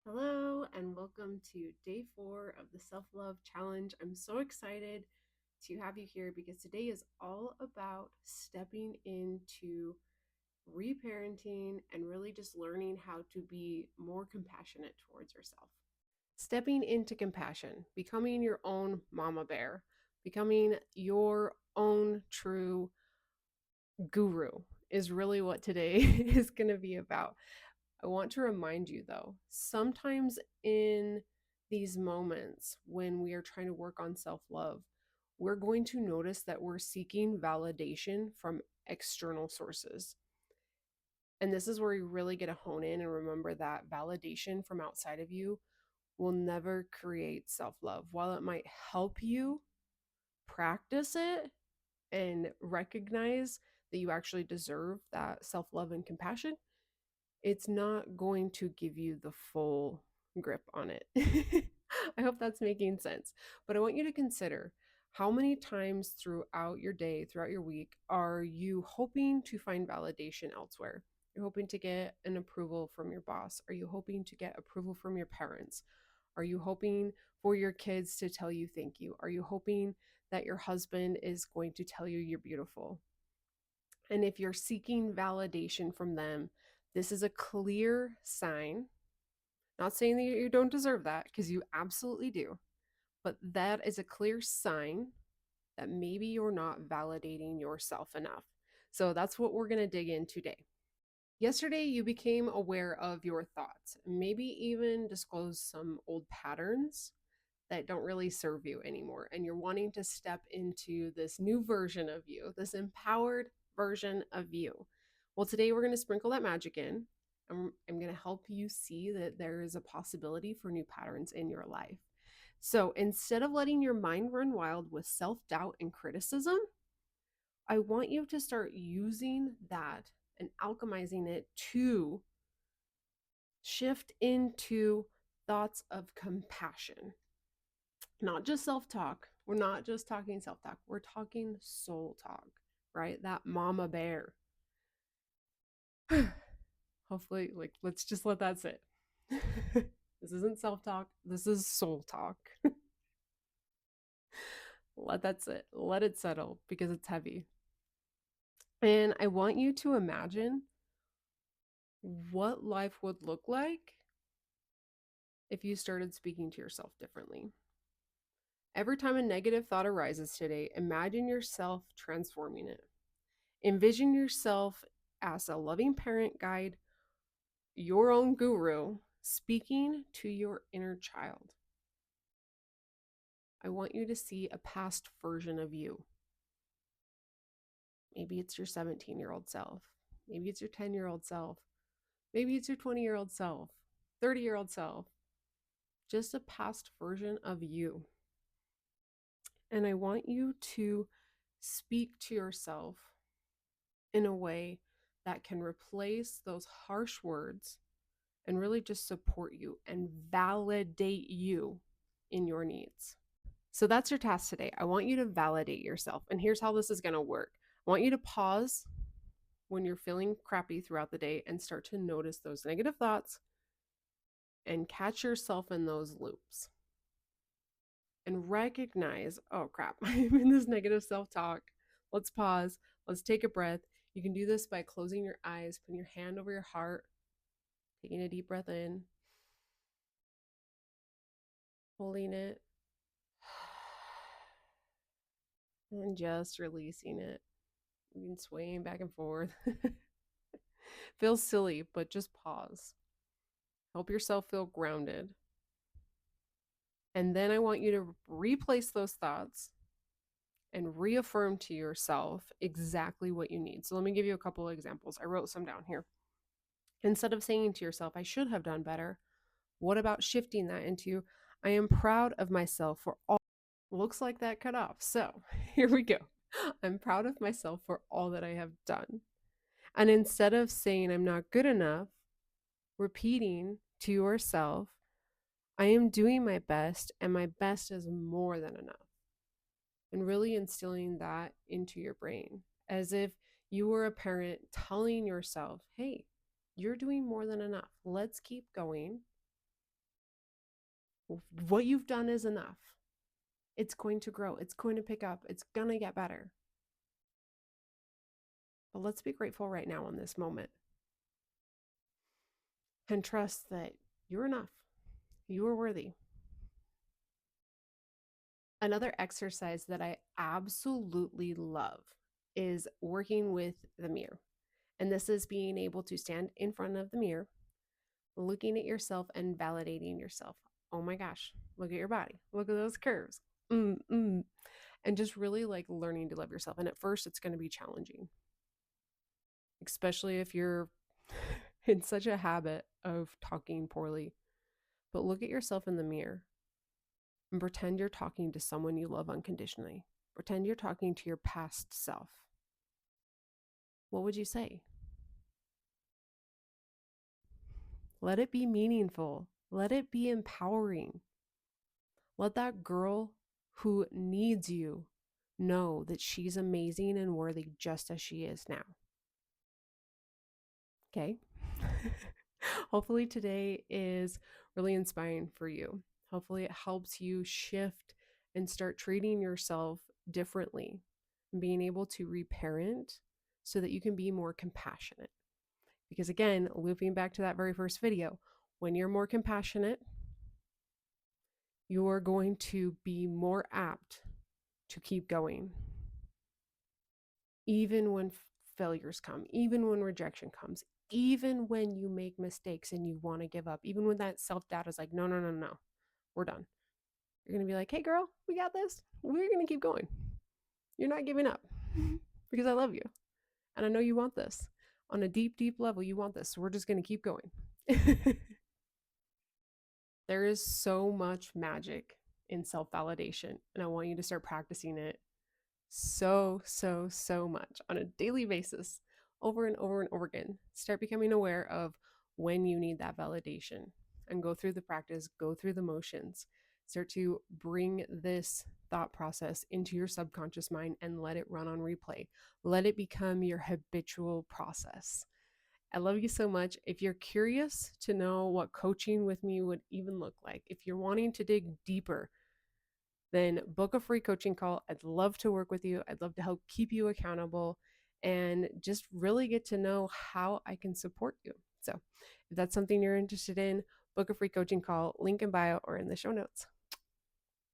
Hello, and welcome to day 4 of the Self Love Challenge. I'm so excited to have you here because today is all about stepping into reparenting and really just learning how to be more compassionate towards yourself. Stepping into compassion, becoming your own mama bear, becoming your own true guru is really what today is going to be about. I want to remind you though, sometimes in these moments when we are trying to work on self love, we're going to notice that we're seeking validation from external sources. And this is where you really get to hone in and remember that validation from outside of you will never create self love. While it might help you practice it and recognize that you actually deserve that self love and compassion, it's not going to give you the full grip on it. I hope that's making sense. But I want you to consider how many times throughout your day, throughout your week, are you hoping to find validation elsewhere? You're hoping to get an approval from your boss. Are you hoping to get approval from your parents? Are you hoping for your kids to tell you thank you? Are you hoping that your husband is going to tell you you're beautiful? And if you're seeking validation from them, this is a clear sign. Not saying that you don't deserve that, because you absolutely do, but that is a clear sign that maybe you're not validating yourself enough. So that's what we're going to dig in today. Yesterday, you became aware of your thoughts, maybe even disclose some old patterns that don't really serve you anymore. And you're wanting to step into this new version of you, this empowered version of you. Well, today we're going to sprinkle that magic in. I'm going to help you see that there is a possibility for new patterns in your life. So instead of letting your mind run wild with self doubt and criticism, I want you to start using that and alchemizing it to shift into thoughts of compassion. Not just self talk. We're not just talking self talk. We're talking soul talk, right? That mama bear. Hopefully, like, let's just let that sit. This isn't self talk. This is soul talk. Let that sit. Let it settle because it's heavy. And I want you to imagine what life would look like if you started speaking to yourself differently. Every time a negative thought arises today, imagine yourself transforming it. Envision yourself as a loving parent guide, your own guru, speaking to your inner child. I want you to see a past version of you. Maybe it's your 17-year-old self. Maybe it's your 10-year-old self. Maybe it's your 20-year-old self, 30-year-old self. Just a past version of you. And I want you to speak to yourself in a way that can replace those harsh words and really just support you and validate you in your needs. So that's your task today. I want you to validate yourself. And here's how this is going to work. I want you to pause when you're feeling crappy throughout the day and start to notice those negative thoughts and catch yourself in those loops and recognize, oh crap, I'm in this negative self talk. Let's pause. Let's take a breath. You can do this by closing your eyes, putting your hand over your heart, taking a deep breath in, holding it, and just releasing it. You can swaying back and forth. Feels silly, but just pause. Help yourself feel grounded. And then I want you to replace those thoughts and reaffirm to yourself exactly what you need. So let me give you a couple of examples. I wrote some down here. Instead of saying to yourself, I should have done better, what about shifting that into, I am proud of myself for all. Looks like that cut off. So here we go. I'm proud of myself for all that I have done. And instead of saying I'm not good enough, repeating to yourself, I am doing my best and my best is more than enough. And really instilling that into your brain as if you were a parent telling yourself, hey, you're doing more than enough. Let's keep going. What you've done is enough. It's going to grow, it's going to pick up, it's going to get better. But let's be grateful right now in this moment and trust that you're enough. You are worthy. Another exercise that I absolutely love is working with the mirror. And this is being able to stand in front of the mirror, looking at yourself and validating yourself. Oh my gosh, look at your body. Look at those curves. And just really like learning to love yourself. And at first, it's going to be challenging, especially if you're in such a habit of talking poorly. But look at yourself in the mirror and pretend you're talking to someone you love unconditionally. Pretend you're talking to your past self. What would you say? Let it be meaningful. Let it be empowering. Let that girl who needs you know that she's amazing and worthy just as she is now. Okay? Hopefully today is really inspiring for you. Hopefully it helps you shift and start treating yourself differently and being able to reparent so that you can be more compassionate. Because again, looping back to that very first video, when you're more compassionate, you're going to be more apt to keep going. Even when failures come, even when rejection comes, even when you make mistakes and you want to give up, even when that self-doubt is like, no, no, no, no, we're done. You're going to be like, hey, girl, we got this. We're going to keep going. You're not giving up because I love you. And I know you want this. On a deep, deep level, you want this. So we're just going to keep going. There is so much magic in self-validation, and I want you to start practicing it so much on a daily basis, over and over and over again. Start becoming aware of when you need that validation and go through the practice, go through the motions. Start to bring this thought process into your subconscious mind and let it run on replay. Let it become your habitual process. I love you so much. If you're curious to know what coaching with me would even look like, if you're wanting to dig deeper, then book a free coaching call. I'd love to work with you. I'd love to help keep you accountable and just really get to know how I can support you. So if that's something you're interested in, book a free coaching call, link in bio or in the show notes.